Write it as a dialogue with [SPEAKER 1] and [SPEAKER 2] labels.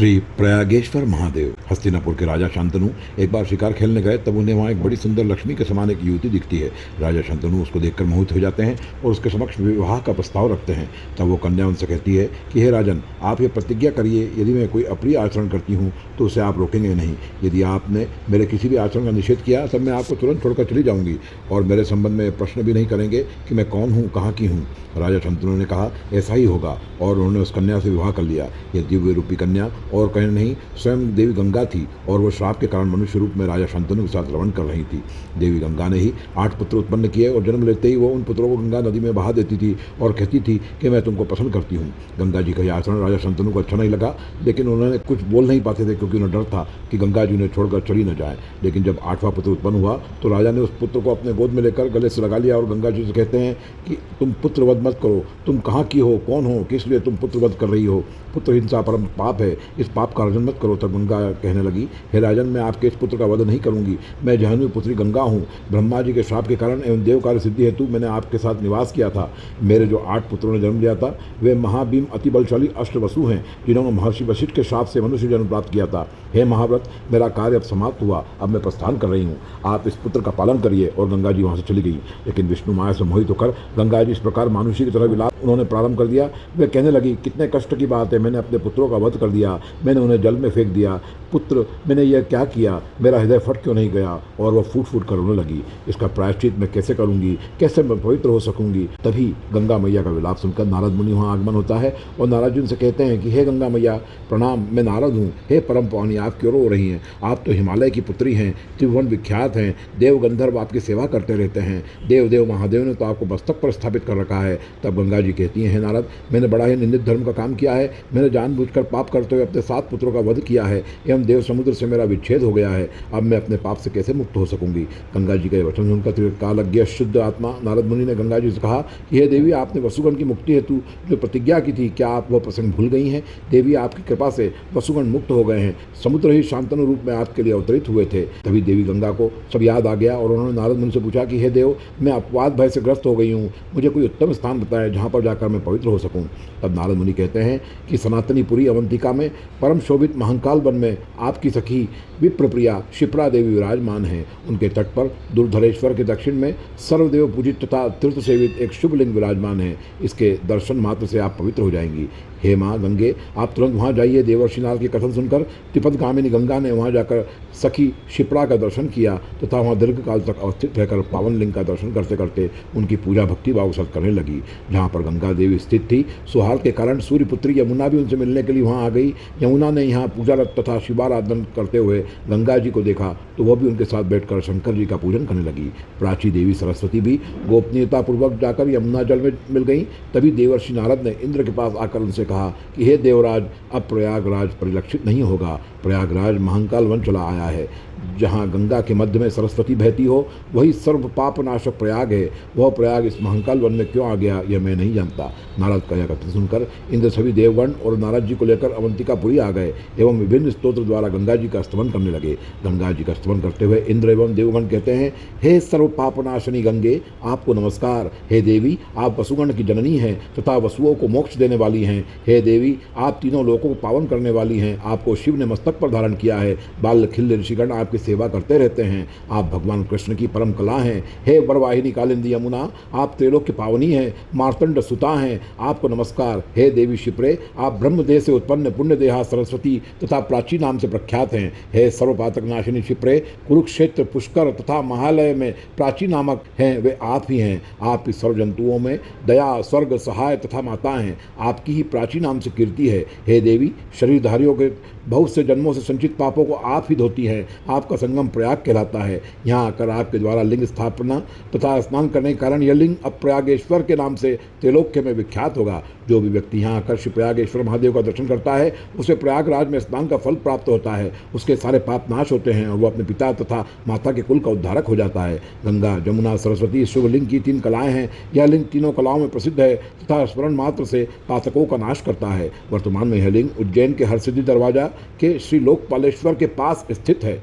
[SPEAKER 1] श्री प्रयागेश्वर महादेव। हस्तिनापुर के राजा शांतनु एक बार शिकार खेलने गए, तब उन्हें वहाँ एक बड़ी सुंदर लक्ष्मी के समान एक युवती दिखती है। राजा शांतनु उसको देखकर मोहित हो जाते हैं और उसके समक्ष विवाह का प्रस्ताव रखते हैं। तब वो कन्या उनसे कहती है कि हे राजन, आप ये प्रतिज्ञा करिए, यदि मैं कोई अप्रिय आचरण करती हूँ तो उसे आप रोकेंगे नहीं। यदि आपने मेरे किसी भी आचरण का निषेध किया तब मैं आपको तुरंत छोड़कर चली जाऊँगी और मेरे संबंध में प्रश्न भी नहीं करेंगे कि मैं कौन हूँ, कहाँ की हूँ। राजा शांतनु ने कहा ऐसा ही होगा और उन्होंने उस कन्या से विवाह कर लिया। यह दिव्य रूपी कन्या और कहीं नहीं स्वयं देवी गंगा थी और वो श्राप के कारण मनुष्य रूप में राजा शांतनु के साथ रमण कर रही थी। देवी गंगा ने ही 8 पुत्र उत्पन्न किए और जन्म लेते ही वो उन पुत्रों को गंगा नदी में बहा देती थी और कहती थी कि मैं तुमको पसंद करती हूँ। गंगा जी का यह आचरण राजा शांतनु को अच्छा नहीं लगा, लेकिन उन्होंने कुछ बोल नहीं पाते थे क्योंकि उन्हें डर था कि गंगा जी उन्हें छोड़कर चली न जाए। लेकिन जब 8वां पुत्र उत्पन्न हुआ तो राजा ने उस पुत्र को अपने गोद में लेकर गले से लगा लिया और गंगा जी से कहते हैं कि तुम पुत्र वध मत करो, तुम कहाँ की हो, कौन हो, किस लिए तुम पुत्र वध कर रही हो। पुत्र हिंसा परम पाप है, इस पाप का अर्जन मत करो। तब गंगा कहने लगी, हे राजन, मैं आपके इस पुत्र का वध नहीं करूंगी। मैं जहन्वी पुत्री गंगा हूँ। ब्रह्मा जी के श्राप के कारण एवं देव कार्य सिद्धि हेतु मैंने आपके साथ निवास किया था। मेरे जो 8 पुत्रों ने जन्म लिया था वे महाभीम अति बलशाली अष्टवसु हैं, जिन्होंने महर्षि वशिष्ठ के श्राप से मनुष्य जन्म प्राप्त किया था। हे महाव्रत, मेरा कार्य अब समाप्त हुआ, अब मैं प्रस्थान कर रही हूँ। आप इस पुत्र का पालन करिए। और गंगा जी वहाँ से चली गई। लेकिन विष्णु माया से मोहित होकर गंगा जी इस प्रकार मानुषी की तरह विलाप उन्होंने प्रारंभ कर दिया। वे कहने लगी, कितने कष्ट की बात है, मैंने अपने पुत्रों का वध कर दिया, मैंने उन्हें जल में फेंक दिया। पुत्र, मैंने यह क्या किया, मेरा हृदय फट क्यों नहीं गया। और वह फूट फूट कर रोने लगी। इसका प्रायश्चित मैं कैसे करूंगी, कैसे मैं पवित्र हो सकूंगी। तभी गंगा मैया का विलाप सुनकर नारद मुनि वहाँ आगमन होता है और नारद जी उनसे कहते हैं कि हे गंगा मैया प्रणाम, मैं नारद हूँ। हे परम पावनी, आप क्यों रो रही हैं? आप तो हिमालय की पुत्री हैं, त्रिभुवन विख्यात हैं, देव गंधर्व आपकी सेवा करते रहते हैं। देव महादेव ने तो आपको मस्तक पर स्थापित कर रखा है। तब गंगा जी कहती हैं, हे नारद, मैंने बड़ा ही निंदित धर्म का काम किया है। मैंने जानबूझकर पाप करते हुए अपने 7 पुत्रों का वध किया है एवं देव समुद्र से मेरा विच्छेद हो गया है। अब मैं अपने पाप से कैसे मुक्त हो सकूंगी। गंगा जी का वचन सुनकर त्रिकालज्ञ शुद्ध आत्मा नारद मुनि ने गंगा जी से कहा कि हे देवी, आपने वसुगण की मुक्ति हेतु जो प्रतिज्ञा की थी, क्या आप वह प्रसंग भूल गई हैं? देवी, आपकी कृपा से वसुगण मुक्त हो गए हैं। समुद्र ही शांतनु रूप में आपके लिए अवतरित हुए थे। तभी देवी गंगा को सब याद आ गया और उन्होंने नारद मुनि से पूछा कि हे देव, मैं अपवाद भय से ग्रस्त हो गई हूँ, मुझे कोई उत्तम स्थान बताएं जहाँ पर जाकर मैं पवित्र हो सकूँ। तब नारद मुनि कहते हैं कि सनातनीपुरी अवंतिका में परम शोभित महंकाल वन में आपकी सखी विप्रप्रिया शिप्रा देवी विराजमान हैं। उनके तट पर दुर्धरेश्वर के दक्षिण में सर्वदेव पूजित तथा तीर्थ सेवित एक शुभ लिंग विराजमान है। इसके दर्शन मात्र से आप पवित्र हो जाएंगी। हे माँ गंगे, आप तुरंत वहाँ जाइए। देवर्षि नारद के कथन सुनकर त्रिपदगामिनी गंगा ने वहाँ जाकर सखी शिप्रा का दर्शन किया तथा वहाँ दीर्घकाल तक अवस्थित रहकर पावन लिंग का दर्शन करते करते उनकी पूजा भक्ति भाव के साथ करने लगी। जहाँ पर गंगा देवी स्थित थी, सुहार्द के कारण सूर्यपुत्री यमुना भी उनसे मिलने के लिए वहाँ आ गई। यमुना ने यहाँ पूजारत तथा शिवाराधन करते हुए गंगा जी को देखा तो वह भी उनके साथ बैठकर शंकर जी का पूजन करने लगी। प्राची देवी सरस्वती भी गोपनीयतापूर्वक जाकर यमुना जल में मिल गई। तभी देवर्षि नारद ने इंद्र के पास आकर उनसे कहा कि हे देवराज, अब प्रयागराज परिलक्षित नहीं होगा। प्रयागराज महंकाल वन चला आया है। जहाँ गंगा के मध्य में सरस्वती बहती हो वही सर्व पापनाशक प्रयाग है। वह प्रयाग इस महंकाल वन में क्यों आ गया, यह मैं नहीं जानता। नारद का यह कथन सुनकर इंद्र सभी देवगण और नारद जी को लेकर अवंतिकापुरी आ गए एवं विभिन्न स्तोत्र द्वारा गंगा जी का स्तमन करने लगे। गंगा जी का स्तमन करते हुए इंद्र एवं देवगण कहते हैं, हे सर्व पापनाशनी गंगे, आपको नमस्कार। हे देवी, आप वसुगण की जननी हैं तथा वसुओं को मोक्ष देने वाली हैं। हे देवी, आप तीनों लोकों को पावन करने वाली हैं। आपको शिव ने मस्तक पर धारण किया है। बाल खिल्य ऋषिगण आपकी सेवा करते रहते हैं। आप भगवान कृष्ण की परम कला हैं। हे वरवाहिनी कालिंदी यमुना, आप त्रिलोक्य पावनी हैं, मार्तंड सुता हैं, आपको नमस्कार। हे देवी शिप्रे, आप ब्रह्मदेह से उत्पन्न पुण्यदेहा सरस्वती तथा प्राची नाम से प्रख्यात हैं। हे सर्वपातक नाशिनी शिप्रे, कुरुक्षेत्र, पुष्कर तथा महालय में प्राची नामक हैं वे आप ही हैं। आप इस सर्व जंतुओं में दया, स्वर्ग, सहाय तथा माता हैं। आपकी ही प्राची नाम से कीर्ति है। हे देवी, शरीरधारियों के बहुत से जन्मों से संचित पापों को आप ही धोती हैं। आपका संगम प्रयाग कहलाता है। यहाँ आकर आपके द्वारा लिंग स्थापना तथा स्नान करने के कारण यह लिंग अब प्रयागेश्वर के नाम से त्रिलोक्य में विख्यात होगा। जो भी व्यक्ति यहाँ आकर श्री प्रयागेश्वर महादेव का दर्शन करता है उसे प्रयागराज में स्नान का फल प्राप्त होता है। उसके सारे पाप नाश होते हैं और वो अपने पिता तथा माता के कुल का उद्धारक हो जाता है। गंगा, जमुना, सरस्वती शुभ लिंग की 3 कलाएं हैं। यह लिंग तीनों कलाओं में प्रसिद्ध है तथा स्मरण मात्र से पातकों का नाश करता है। वर्तमान में यह लिंग उज्जैन के हरसिद्धि दरवाजा के श्री लोकपालेश्वर के पास स्थित है।